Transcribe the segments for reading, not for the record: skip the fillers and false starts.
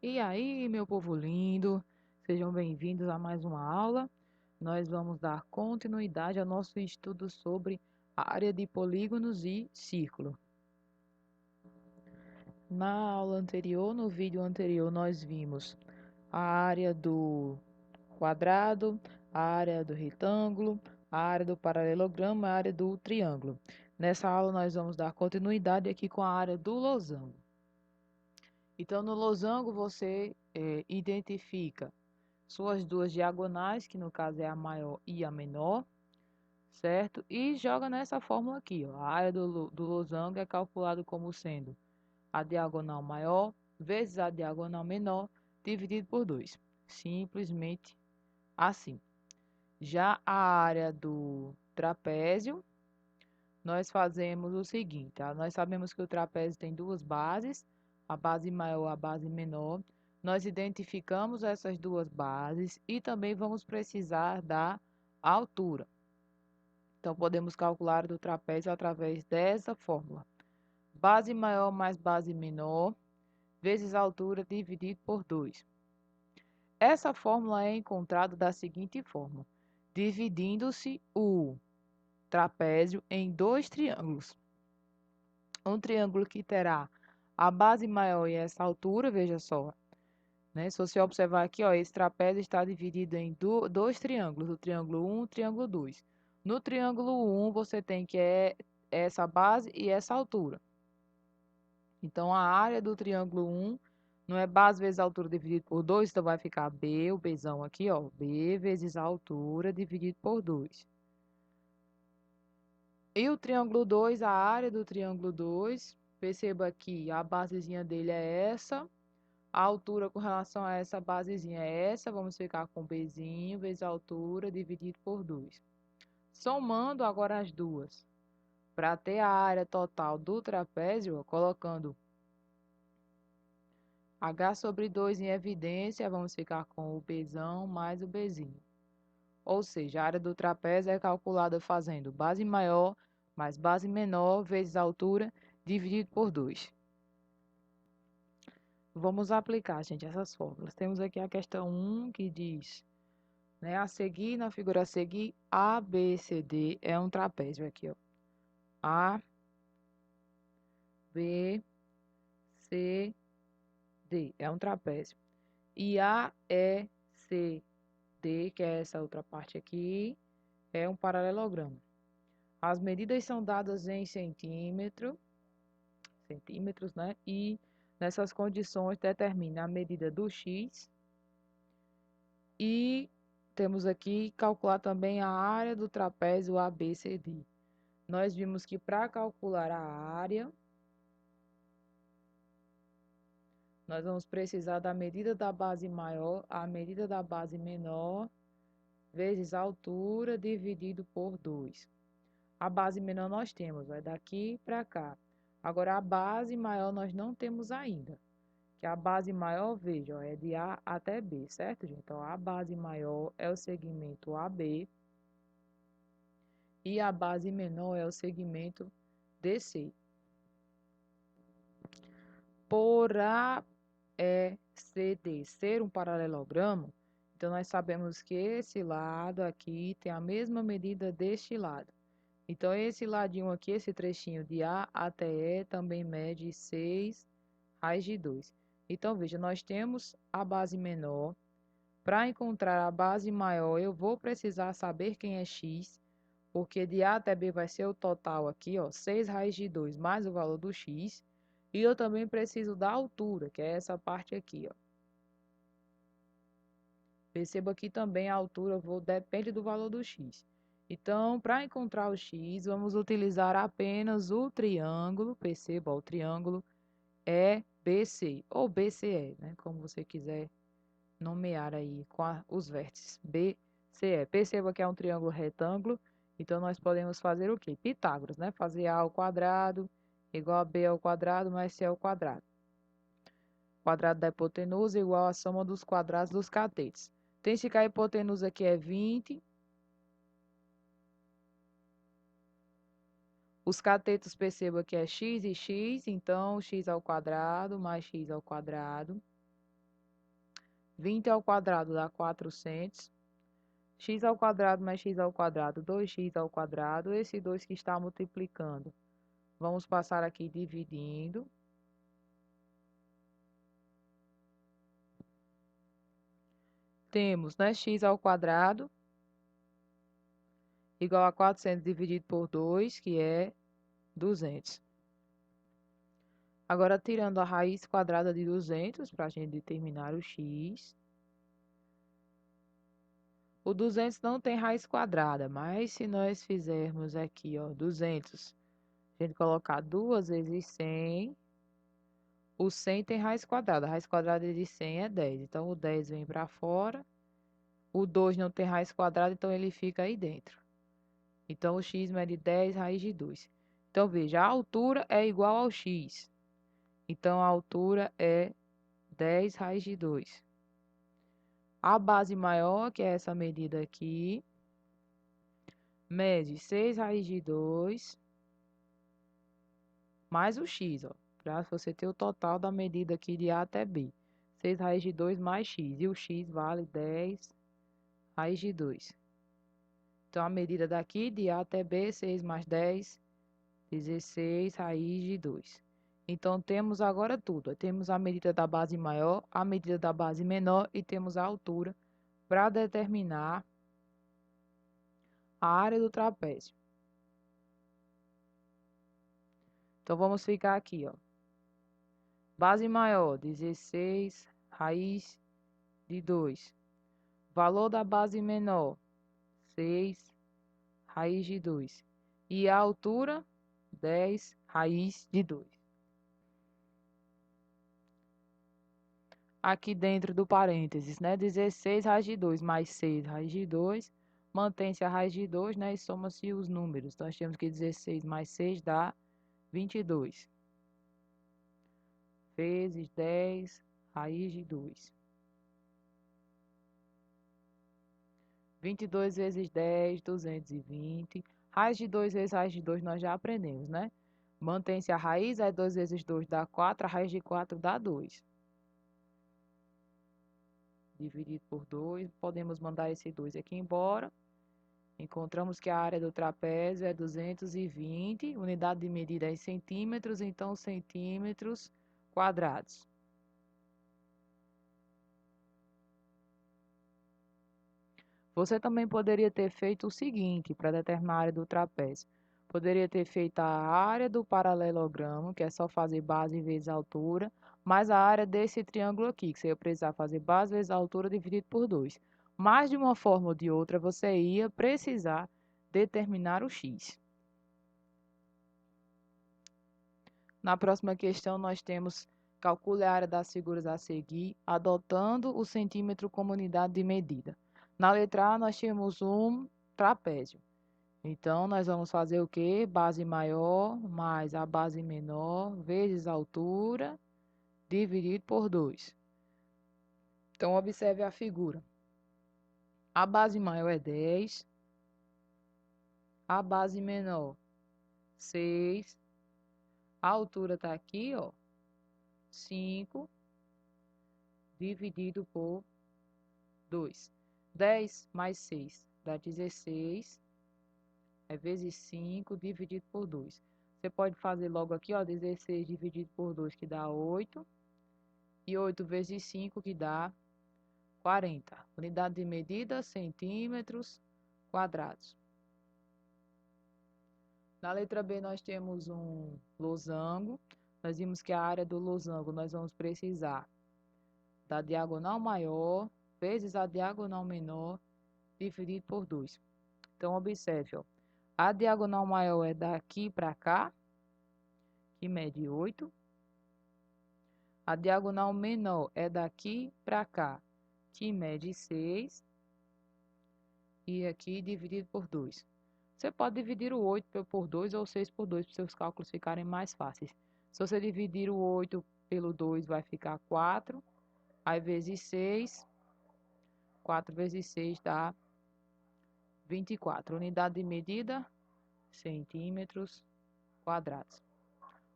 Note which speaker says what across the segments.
Speaker 1: E aí, meu povo lindo, sejam bem-vindos a mais uma aula. Nós vamos dar continuidade ao nosso estudo sobre a área de polígonos e círculo. Na aula anterior, no vídeo anterior, nós vimos a área do quadrado, a área do retângulo, a área do paralelogramo, a área do triângulo. Nessa aula, nós vamos dar continuidade aqui com a área do losango. Então, no losango, você identifica suas duas diagonais, que no caso é a maior e a menor, certo? E joga nessa fórmula aqui, ó. A área do losango é calculado como sendo a diagonal maior vezes a diagonal menor dividido por 2. Simplesmente assim. Já a área do trapézio, nós fazemos o seguinte, tá? Nós sabemos que o trapézio tem duas bases, a base maior e a base menor. Nós identificamos essas duas bases e também vamos precisar da altura. Então, podemos calcular do trapézio através dessa fórmula. Base maior mais base menor, vezes a altura dividido por 2. Essa fórmula é encontrada da seguinte forma, dividindo-se o trapézio em dois triângulos. Um triângulo que terá a base maior e essa altura, veja só, né? Se você observar aqui, ó, esse trapézio está dividido em dois triângulos, o triângulo 1 e o triângulo 2. No triângulo 1, você tem que essa base e essa altura. Então, a área do triângulo 1 não é base vezes a altura dividido por 2, então vai ficar B, o Bzão aqui, ó, B vezes a altura dividido por 2. E o triângulo 2, a área do triângulo 2, perceba que a basezinha dele é essa, a altura com relação a essa basezinha é essa, vamos ficar com Bzinho vezes a altura dividido por 2. Somando agora as duas, para ter a área total do trapézio, ó, colocando H sobre 2 em evidência, vamos ficar com o Bzão mais o Bzinho. Ou seja, a área do trapézio é calculada fazendo base maior mais base menor vezes a altura dividido por 2. Vamos aplicar, gente, essas fórmulas. Temos aqui a questão 1 que diz, né, a seguir, na figura a seguir, A, B, C, D é um trapézio aqui, ó. A, B, C, D é um trapézio. E A, E, C, D, que é essa outra parte aqui, é um paralelogramo. As medidas são dadas em centímetros, né? E nessas condições determina a medida do x e temos aqui calcular também a área do trapézio ABCD. Nós vimos que para calcular a área, nós vamos precisar da medida da base maior, a medida da base menor, vezes a altura dividido por 2. A base menor nós temos, vai daqui para cá. Agora, a base maior nós não temos ainda. Que a base maior, veja, ó, é de A até B, certo, gente? Então, a base maior é o segmento AB e a base menor é o segmento DC. Por AECD ser um paralelogramo, então nós sabemos que esse lado aqui tem a mesma medida deste lado. Então, esse ladinho aqui, esse trechinho de A até E, também mede 6 raiz de 2. Então, veja, nós temos a base menor. Para encontrar a base maior, eu vou precisar saber quem é x, porque de A até B vai ser o total aqui, ó, 6 raiz de 2 mais o valor do x. E eu também preciso da altura, que é essa parte aqui, ó. Perceba que também a altura depende do valor do x. Então, para encontrar o x, vamos utilizar apenas o triângulo, perceba, ó, o triângulo EBC, ou BCE, né, como você quiser nomear aí com os vértices BCE. Perceba que é um triângulo retângulo, então nós podemos fazer o quê? Pitágoras, né? Fazer A ao quadrado igual a B ao quadrado mais C ao quadrado. Quadrado da hipotenusa igual a soma dos quadrados dos catetos. Tem-se que a hipotenusa aqui é 20. Os catetos, perceba que é x e x, então x ao quadrado mais x ao quadrado 20 ao quadrado dá 400. X ao quadrado mais x ao quadrado, 2x ao quadrado. Esse 2 que está multiplicando. Vamos passar aqui dividindo. Temos, né, x ao quadrado igual a 400 dividido por 2, que é 200. Agora, tirando a raiz quadrada de 200, para a gente determinar o x. O 200 não tem raiz quadrada, mas se nós fizermos aqui, ó, 200, a gente colocar 2 vezes 100, o 100 tem raiz quadrada. A raiz quadrada de 100 é 10. Então, o 10 vem para fora. O 2 não tem raiz quadrada, então ele fica aí dentro. Então, o x mede 10 raiz de 2. Então, veja, a altura é igual ao x. Então, a altura é 10 raiz de 2. A base maior, que é essa medida aqui, mede 6 raiz de 2 mais o x, ó, para você ter o total da medida aqui de A até B. 6 raiz de 2 mais x, e o x vale 10 raiz de 2. Então, a medida daqui de A até B, 6 mais 10, 16 raiz de 2. Então, temos agora tudo. Temos a medida da base maior, a medida da base menor e temos a altura para determinar a área do trapézio. Então, vamos ficar aqui, ó. Base maior, 16 raiz de 2. Valor da base menor, 6 raiz de 2. E a altura, 10 raiz de 2. Aqui dentro do parênteses, né? 16 raiz de 2 mais 6 raiz de 2. Mantém-se a raiz de 2, né? E soma-se os números. Nós temos que 16 mais 6 dá 22. Vezes 10 raiz de 2. 22 vezes 10, 220. Raiz de 2 vezes raiz de 2 nós já aprendemos, né? Mantém-se a raiz, aí 2 vezes 2 dá 4, a raiz de 4 dá 2. Dividido por 2, podemos mandar esse 2 aqui embora. Encontramos que a área do trapézio é 220, unidade de medida é em centímetros, então centímetros quadrados. Você também poderia ter feito o seguinte para determinar a área do trapézio. Poderia ter feito a área do paralelogramo, que é só fazer base vezes altura, mais a área desse triângulo aqui, que você ia precisar fazer base vezes altura dividido por 2. Mas de uma forma ou de outra, você ia precisar determinar o x. Na próxima questão, nós temos calcule a área das figuras a seguir, adotando o centímetro como unidade de medida. Na letra A, nós temos um trapézio. Então, nós vamos fazer o quê? Base maior mais a base menor vezes a altura dividido por 2. Então, observe a figura. A base maior é 10, a base menor 6, a altura está aqui, ó, 5 dividido por 2. 10 mais 6 dá 16, vezes 5 dividido por 2. Você pode fazer logo aqui, ó, 16 dividido por 2, que dá 8. E 8 vezes 5, que dá 40. Unidade de medida, centímetros quadrados. Na letra B, nós temos um losango. Nós vimos que a área do losango nós vamos precisar da diagonal maior vezes a diagonal menor dividido por 2. Então, observe, ó, a diagonal maior é daqui para cá, que mede 8. A diagonal menor é daqui para cá, que mede 6. E aqui dividido por 2. Você pode dividir o 8 por 2 ou 6 por 2 para os seus cálculos ficarem mais fáceis. Se você dividir o 8 pelo 2, vai ficar 4. Aí vezes 6. 4 vezes 6 dá 24. Unidade de medida, centímetros quadrados.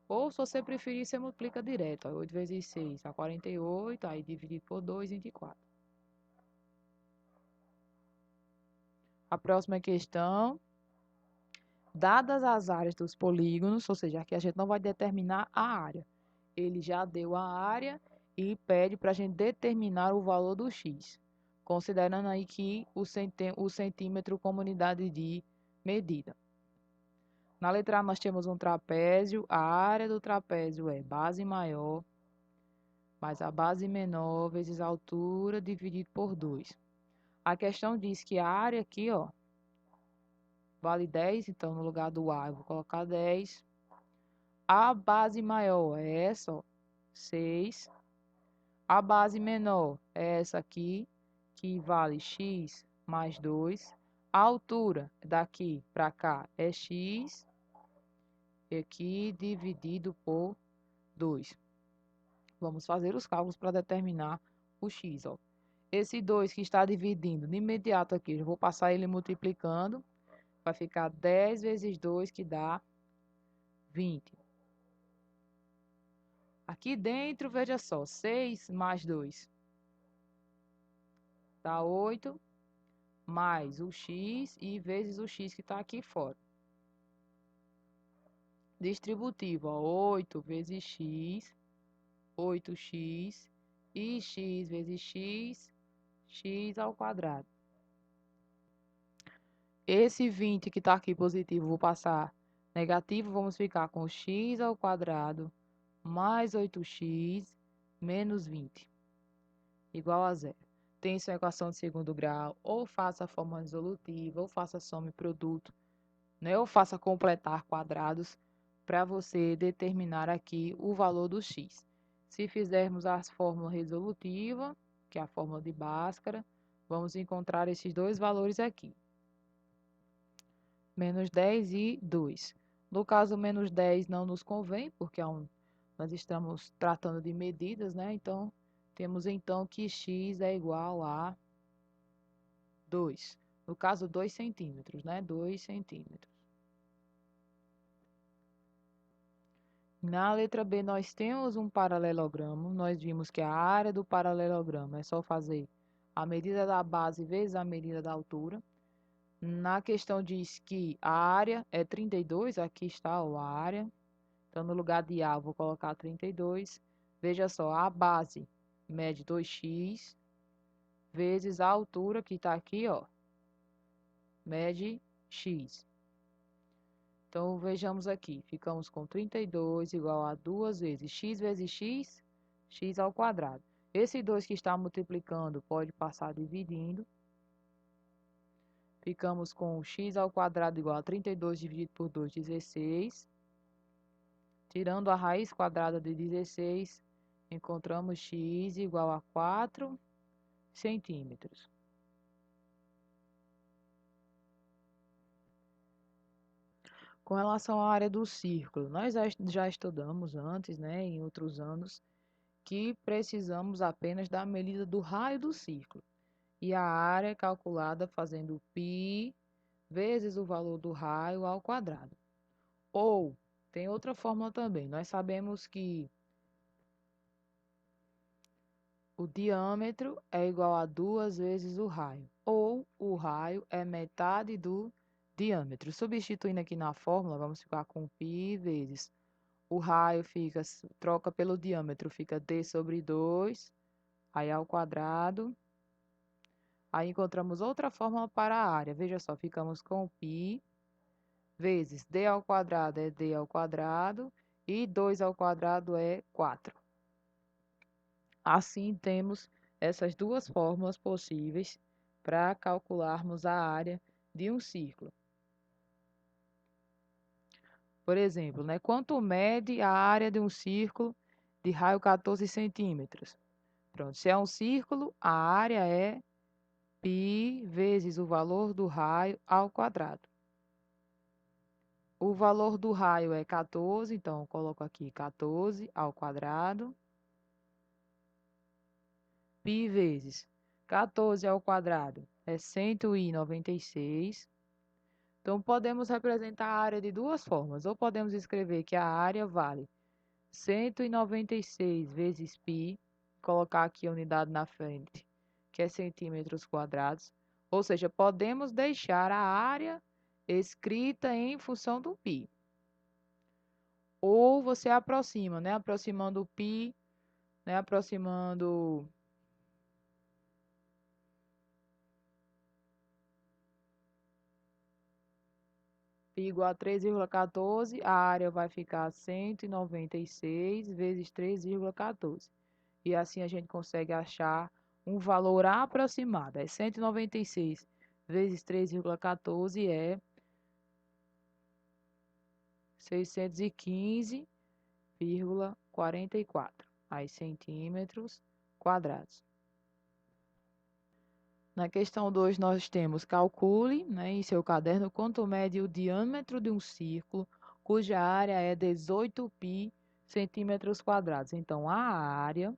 Speaker 1: Ou, se você preferir, você multiplica direto. 8 vezes 6 dá 48. Aí dividido por 2, 24. A próxima questão. Dadas as áreas dos polígonos, ou seja, aqui a gente não vai determinar a área. Ele já deu a área e pede para a gente determinar o valor do x, considerando aí que o centímetro como unidade de medida. Na letra A nós temos um trapézio, a área do trapézio é base maior mais a base menor vezes a altura dividido por 2. A questão diz que a área aqui, ó, vale 10, então no lugar do A eu vou colocar 10. A base maior é essa, ó, 6. A base menor é essa aqui, que vale x mais 2. A altura daqui para cá é x, aqui dividido por 2. Vamos fazer os cálculos para determinar o x, ó. Esse 2 que está dividindo de imediato aqui, eu vou passar ele multiplicando. Vai ficar 10 vezes 2, que dá 20. Aqui dentro, veja só, 6 mais 2 dá 8, mais o x e vezes o x que está aqui fora. Distributivo, ó, 8 vezes x, 8x, e x vezes x, x ao quadrado. Esse 20 que está aqui positivo, vou passar negativo, vamos ficar com x ao quadrado mais 8x menos 20, igual a zero. Tem sua equação de segundo grau, ou faça a forma resolutiva, ou faça soma e produto, né? Ou faça completar quadrados para você determinar aqui o valor do x. Se fizermos a fórmula resolutiva, que é a fórmula de Bhaskara, vamos encontrar esses dois valores aqui. Menos 10 e 2. No caso, menos 10 não nos convém, porque nós estamos tratando de medidas, né? Então, temos então que x é igual a 2. No caso, 2 centímetros, né? 2 centímetros. Na letra B, nós temos um paralelogramo. Nós vimos que a área do paralelogramo é só fazer a medida da base vezes a medida da altura. Na questão diz que a área é 32, aqui está a área. Então, no lugar de A, eu vou colocar 32. Veja só, a base mede 2x, vezes a altura, que está aqui, ó, mede x. Então, vejamos aqui, ficamos com 32 igual a 2 vezes x, x ao quadrado. Esse 2 que está multiplicando pode passar dividindo. Ficamos com x ao quadrado igual a 32 dividido por 2, 16. Tirando a raiz quadrada de 16, encontramos x igual a 4 centímetros. Com relação à área do círculo, nós já estudamos antes, né, em outros anos, que precisamos apenas da medida do raio do círculo. E a área é calculada fazendo π vezes o valor do raio ao quadrado. Ou, tem outra fórmula também, nós sabemos que o diâmetro é igual a 2 vezes o raio, ou o raio é metade do diâmetro. Substituindo aqui na fórmula, vamos ficar com π vezes o raio troca pelo diâmetro, fica d sobre 2, aí ao quadrado. Aí encontramos outra fórmula para a área. Veja só, ficamos com π vezes d ao quadrado é d ao quadrado e 2 ao quadrado é 4. Assim, temos essas duas fórmulas possíveis para calcularmos a área de um círculo. Por exemplo, né, quanto mede a área de um círculo de raio 14 centímetros? Pronto, se é um círculo, a área é π vezes o valor do raio ao quadrado. O valor do raio é 14, então eu coloco aqui 14 ao quadrado. Π vezes 14 ao quadrado é 196. Então, podemos representar a área de duas formas. Ou podemos escrever que a área vale 196 vezes π, colocar aqui a unidade na frente, que é centímetros quadrados. Ou seja, podemos deixar a área escrita em função do π. Ou você aproxima, né? Aproximando o π, né? Aproximando π igual a 3,14, a área vai ficar 196 vezes 3,14. E assim a gente consegue achar um valor aproximado. É 196 vezes 3,14 é 615,44 aí centímetros quadrados. Na questão 2, nós temos calcule, né, em seu caderno quanto mede o diâmetro de um círculo cuja área é 18π centímetros quadrados. Então, a área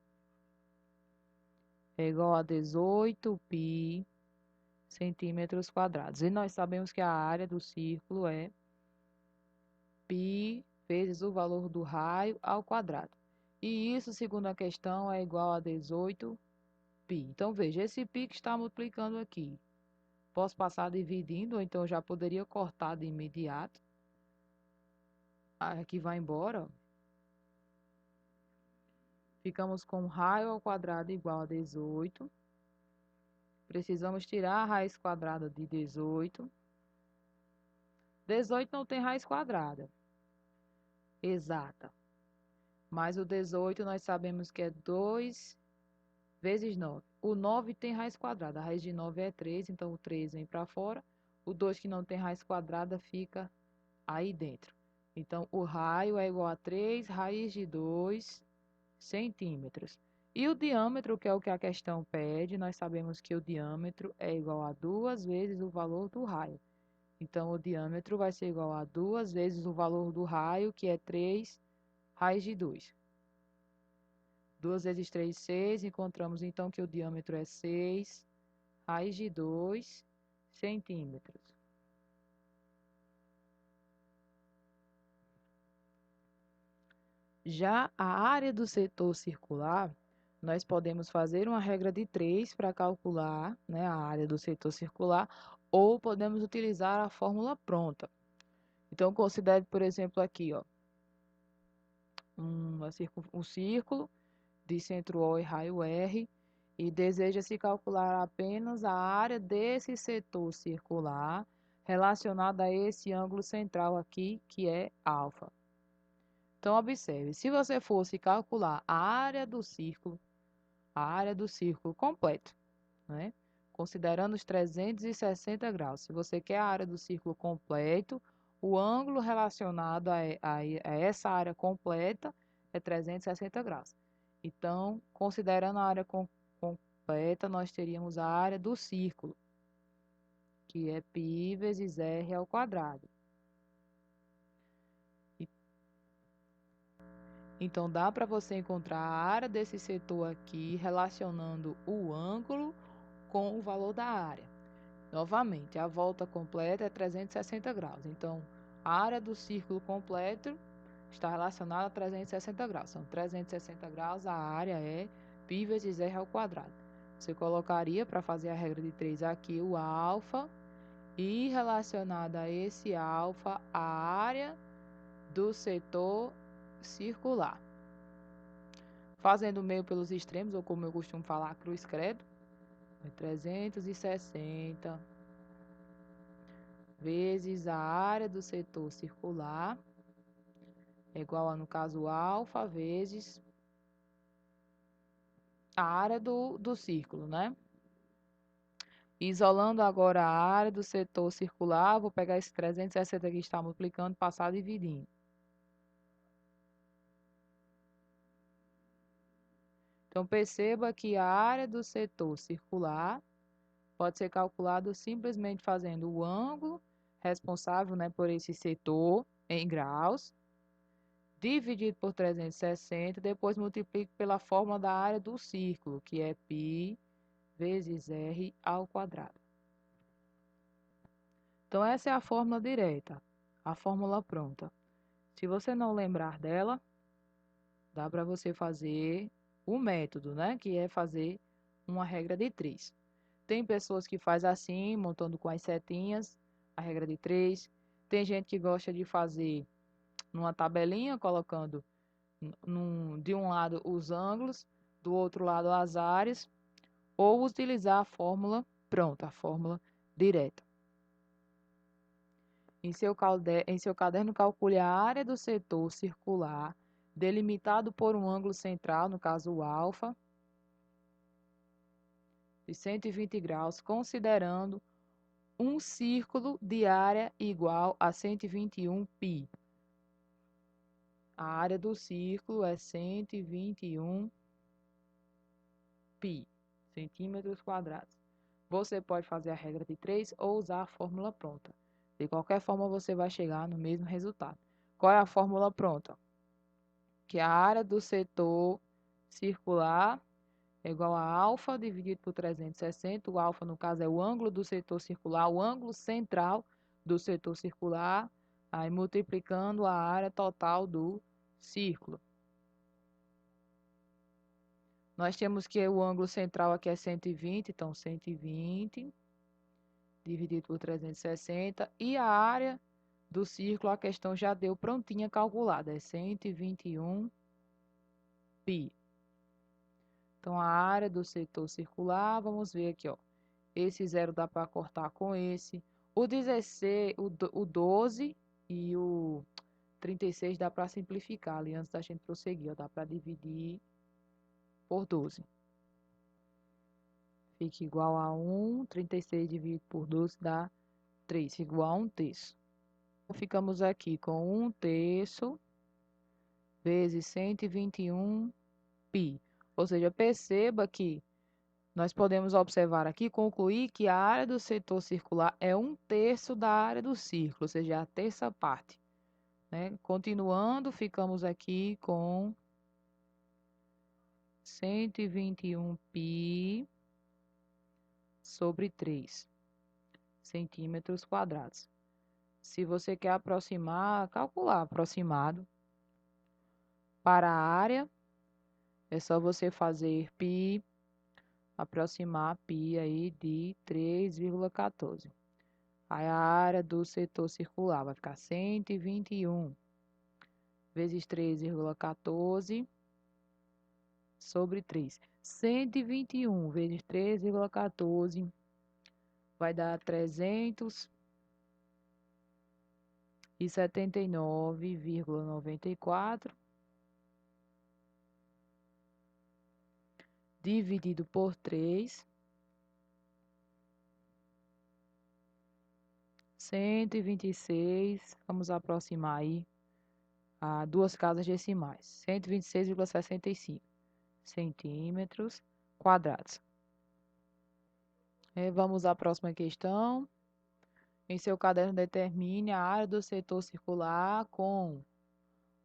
Speaker 1: é igual a 18π centímetros quadrados. E nós sabemos que a área do círculo é π vezes o valor do raio ao quadrado. E isso, segundo a questão, é igual a 18π. Então, veja, esse π que está multiplicando aqui. Posso passar dividindo, ou então eu já poderia cortar de imediato. Aqui vai embora, ó. Ficamos com raio ao quadrado igual a 18. Precisamos tirar a raiz quadrada de 18. 18 não tem raiz quadrada exata. Mas o 18 nós sabemos que é 2 vezes 9. O 9 tem raiz quadrada. A raiz de 9 é 3, então o 3 vem para fora. O 2 que não tem raiz quadrada fica aí dentro. Então, o raio é igual a 3 raiz de 2 centímetros. E o diâmetro, que é o que a questão pede, nós sabemos que o diâmetro é igual a 2 vezes o valor do raio. Então, o diâmetro vai ser igual a 2 vezes o valor do raio, que é 3 raiz de 2. 2 vezes 3, 6. Encontramos, então, que o diâmetro é 6 raiz de 2 centímetros. Já a área do setor circular, nós podemos fazer uma regra de 3 para calcular, né, a área do setor circular, ou podemos utilizar a fórmula pronta. Então, considere, por exemplo, aqui, ó, um círculo de centro O e raio R, e deseja-se calcular apenas a área desse setor circular relacionada a esse ângulo central aqui, que é alfa. Então, observe, se você fosse calcular a área do círculo completo, né? Considerando os 360 graus. Se você quer a área do círculo completo, o ângulo relacionado a essa área completa é 360 graus. Então, considerando a área completa, nós teríamos a área do círculo, que é π vezes r ao quadrado. Então, dá para você encontrar a área desse setor aqui relacionando o ângulo com o valor da área. Novamente, a volta completa é 360 graus. Então, a área do círculo completo está relacionada a 360 graus. São 360 graus, a área é π vezes r ao quadrado. Você colocaria, para fazer a regra de 3 aqui, o alfa, e relacionada a esse alfa, a área do setor circular. Fazendo o meio pelos extremos, ou como eu costumo falar, cruz credo, é 360 vezes a área do setor circular, é igual a, no caso, alfa vezes a área do círculo, né? Isolando agora a área do setor circular, vou pegar esse 360 que está multiplicando, passar dividindo. Então, perceba que a área do setor circular pode ser calculado simplesmente fazendo o ângulo responsável, né, por esse setor em graus, dividido por 360, depois multiplico pela fórmula da área do círculo, que é π vezes r ao quadrado. Então, essa é a fórmula direta, a fórmula pronta. Se você não lembrar dela, dá para você fazer o método, né? Que é fazer uma regra de 3. Tem pessoas que faz assim, montando com as setinhas, a regra de 3. Tem gente que gosta de fazer numa tabelinha, colocando de um lado os ângulos, do outro lado as áreas, ou utilizar a fórmula pronta, a fórmula direta. Em seu caderno, calcule a área do setor circular, delimitado por um ângulo central, no caso o alfa, de 120 graus, considerando um círculo de área igual a 121 π. A área do círculo é 121 π, centímetros quadrados. Você pode fazer a regra de 3 ou usar a fórmula pronta. De qualquer forma, você vai chegar no mesmo resultado. Qual é a fórmula pronta? Que a área do setor circular é igual a alfa dividido por 360. O alfa, no caso, é o ângulo do setor circular, o ângulo central do setor circular, aí multiplicando a área total do círculo. Nós temos que o ângulo central aqui é 120, então 120 dividido por 360. E a área do círculo, a questão já deu prontinha calculada, é 121 π. Então, a área do setor circular, vamos ver aqui, ó. Esse zero dá para cortar com esse. O 16, o 12 e o 36 dá para simplificar ali antes da gente prosseguir, ó. Dá para dividir por 12. Fica igual a 1, 36 dividido por 12 dá 3, fica igual a 1/3. Ficamos aqui com 1/3 vezes 121 π. Ou seja, perceba que nós podemos observar aqui, concluir que a área do setor circular é 1/3 da área do círculo, ou seja, a terça parte. Né? Continuando, ficamos aqui com 121 π sobre 3 centímetros quadrados. Se você quer aproximar, calcular aproximado para a área, é só você fazer π, aproximar π aí de 3,14. Aí a área do setor circular vai ficar 121 vezes 3,14 sobre 3. 121 vezes 3,14 vai dar 379,94 dividido por 3, 126, vamos aproximar aí a duas casas decimais, 126,65 centímetros quadrados. Vamos à próxima questão. Em seu caderno, determine a área do setor circular com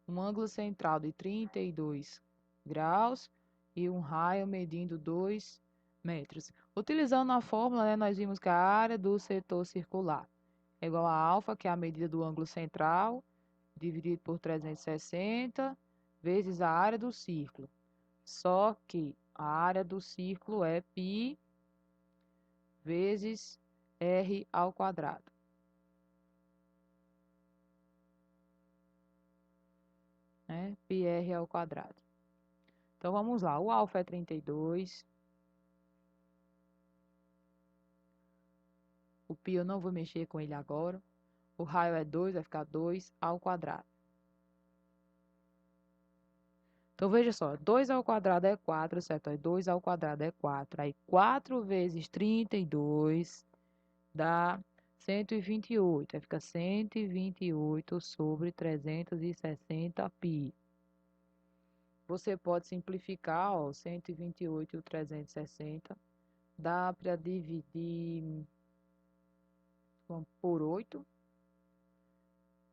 Speaker 1: um ângulo central de 32 graus e um raio medindo 2 metros. Utilizando a fórmula, né, nós vimos que a área do setor circular é igual a alfa, que é a medida do ângulo central, dividido por 360, vezes a área do círculo. Só que a área do círculo é π vezes r ao quadrado. Né? πr ao quadrado. Então, vamos lá. O alfa é 32. O π eu não vou mexer com ele agora. O raio é 2, vai ficar 2 ao quadrado. Então, veja só. 2 ao quadrado é 4, certo? Aí 2 ao quadrado é 4. Aí 4 vezes 32 dá 128. Aí fica 128 sobre 360 π. Você pode simplificar, ó, 128 e o 360. Dá para dividir por 8.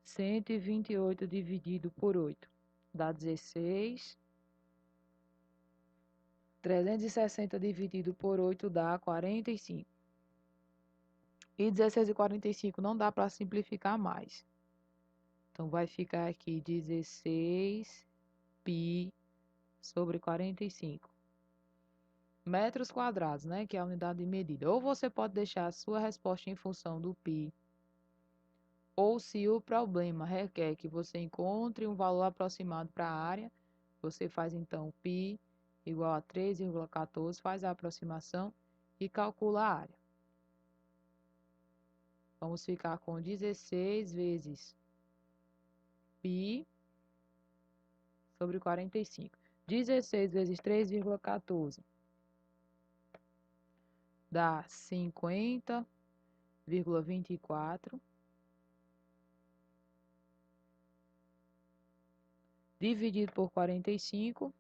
Speaker 1: 128 dividido por 8 dá 16. 360 dividido por 8 dá 45. E 16 e 45 não dá para simplificar mais. Então, vai ficar aqui 16 π sobre 45. metros quadrados, né, que é a unidade de medida. Ou você pode deixar a sua resposta em função do π, ou se o problema requer que você encontre um valor aproximado para a área, você faz então π igual a 3,14, faz a aproximação e calcula a área. Vamos ficar com 16 vezes π sobre 45. 16 vezes 3,14 dá 50,24. Dividido por 45.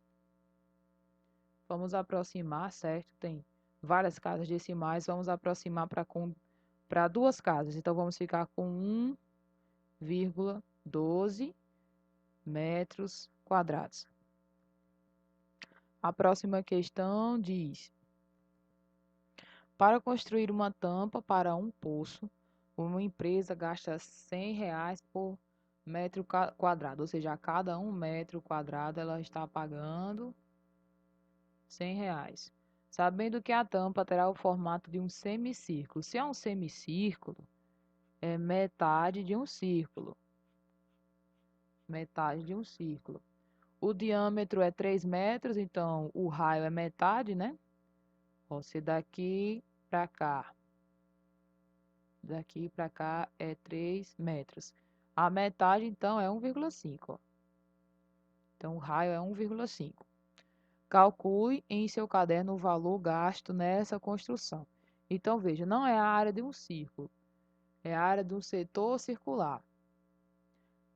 Speaker 1: Vamos aproximar, certo? Tem várias casas decimais. Vamos aproximar para duas casas. Então, vamos ficar com 1,12 metros quadrados. A próxima questão diz: para construir uma tampa para um poço, uma empresa gasta R$ 100 por metro quadrado, ou seja, a cada 1 metro quadrado ela está pagando R$ 100. Sabendo que a tampa terá o formato de um semicírculo. Se é um semicírculo, é metade de um círculo. Metade de um círculo. O diâmetro é 3 metros, então o raio é metade, né? Ó, se daqui para cá é 3 metros. A metade, então, é 1,5. Então, o raio é 1,5. Calcule em seu caderno o valor gasto nessa construção. Então, veja, não é a área de um círculo, é a área de um setor circular.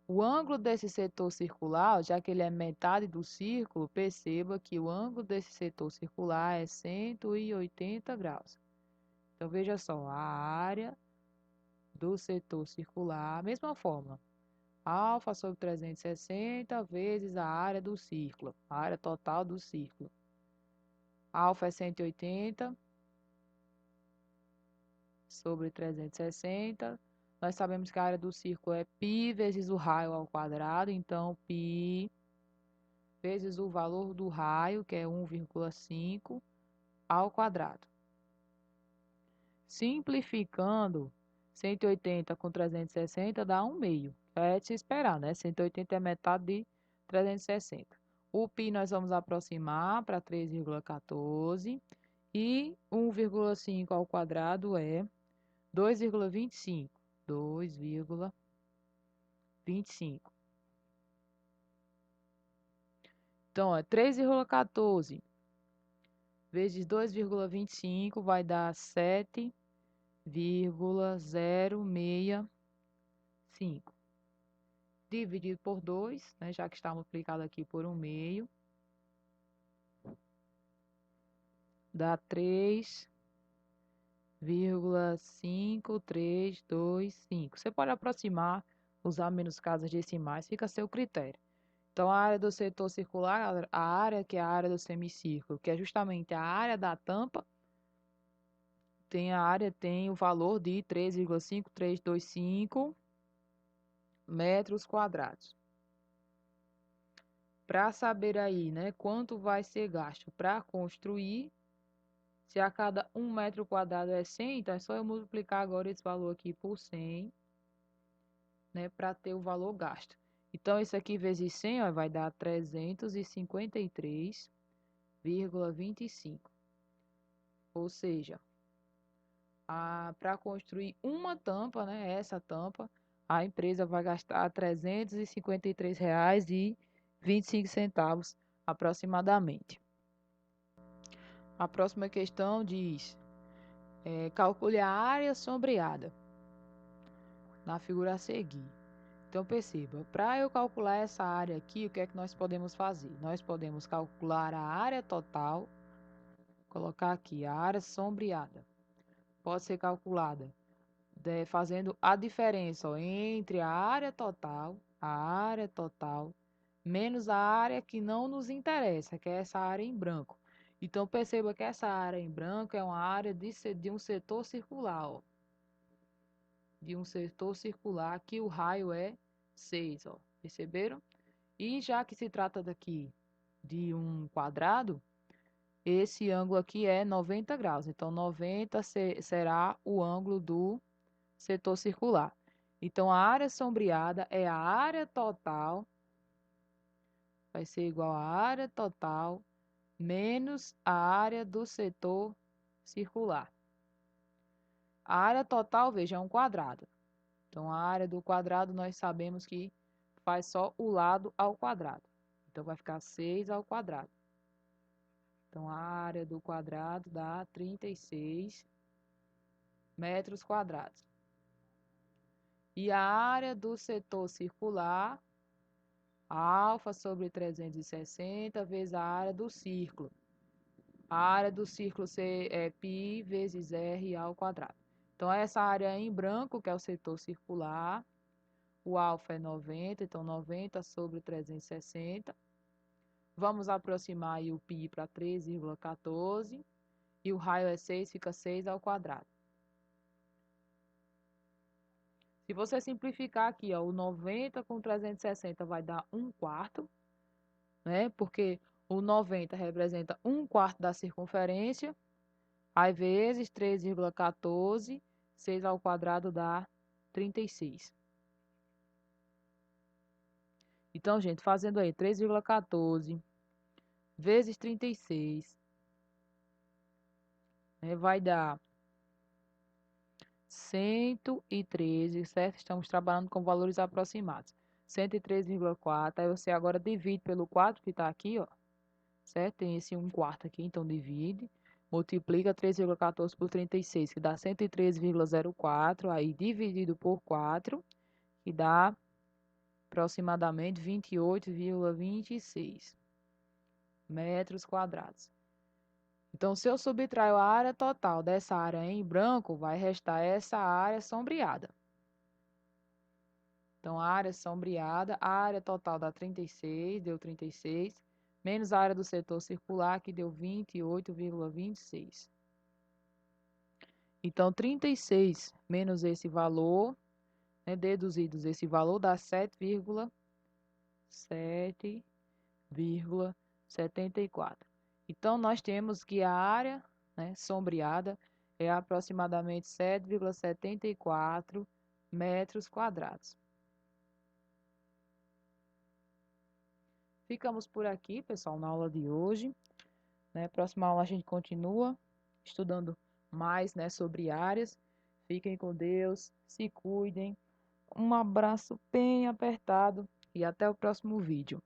Speaker 1: O ângulo desse setor circular, já que ele é metade do círculo, perceba que o ângulo desse setor circular é 180 graus. Então, veja só, a área do setor circular, mesma forma, alfa sobre 360 vezes a área do círculo, a área total do círculo. Alfa é 180 sobre 360. Nós sabemos que a área do círculo é π vezes o raio ao quadrado, então π vezes o valor do raio, que é 1,5, ao quadrado. Simplificando, 180 com 360 dá 1/2. É de se esperar, né? 180 é metade de 360. O π nós vamos aproximar para 3,14 e 1,5 ao quadrado é 2,25. 2,25. Então, 3,14 vezes 2,25 vai dar 7,065. Dividido por 2, né, já que está multiplicado aqui por 1/2, dá 3,5325. Você pode aproximar, usar menos casas decimais, fica a seu critério. Então, a área do setor circular, a área que é a área do semicírculo, que é justamente a área da tampa, tem o valor de 3,5325 metros quadrados. Para saber aí, né, quanto vai ser gasto para construir, se a cada 1 metro quadrado é 100, então é só eu multiplicar agora esse valor aqui por 100, né, para ter o valor gasto. Então, isso aqui vezes 100, ó, vai dar 353,25. Ou seja, para construir uma tampa, né, essa tampa, a empresa vai gastar R$ 353,25 aproximadamente. A próxima questão diz: calcule a área sombreada na figura a seguir. Então, perceba, para eu calcular essa área aqui, o que é que nós podemos fazer? Nós podemos calcular a área total, colocar aqui a área sombreada. Pode ser calculada fazendo a diferença, ó, entre a área total, menos a área que não nos interessa, que é essa área em branco. Então, perceba que essa área em branco é uma área de um setor circular, ó. De um setor circular, que o raio é 6, ó. Perceberam? E já que se trata daqui de um quadrado, esse ângulo aqui é 90 graus. Então, 90 será o ângulo do setor circular. Então, a área sombreada é a área total, vai ser igual à área total menos a área do setor circular. A área total, veja, é um quadrado. Então, a área do quadrado nós sabemos que faz só o lado ao quadrado. Então, vai ficar 6 ao quadrado. Então, a área do quadrado dá 36 metros quadrados. E a área do setor circular, alfa sobre 360 vezes a área do círculo. A área do círculo é π vezes r ao quadrado. Então, essa área em branco, que é o setor circular, o alfa é 90, então 90 sobre 360. Vamos aproximar aí o π para 3,14. E o raio é 6, fica 6 ao quadrado. Se você simplificar aqui, ó, o 90 com 360 vai dar 1/4, né? Porque o 90 representa 1/4 da circunferência, aí vezes 3,14, 6 ao quadrado dá 36. Então, gente, fazendo aí 3,14 vezes 36, né, vai dar 113, certo? Estamos trabalhando com valores aproximados. 103,4, aí você agora divide pelo 4 que está aqui, ó, certo? Tem esse 1/4 aqui, então divide. Multiplica 3,14 por 36, que dá 113,04, aí dividido por 4, que dá aproximadamente 28,26 metros quadrados. Então, se eu subtrair a área total dessa área em branco, vai restar essa área sombreada. Então, a área sombreada, a área total dá 36, deu 36, menos a área do setor circular, que deu 28,26. Então, 36 menos esse valor, né, deduzidos esse valor, dá 7,74. Então, nós temos que a área, né, sombreada é aproximadamente 7,74 metros quadrados. Ficamos por aqui, pessoal, na aula de hoje. Né? Próxima aula a gente continua estudando mais, né, sobre áreas. Fiquem com Deus, se cuidem. Um abraço bem apertado e até o próximo vídeo.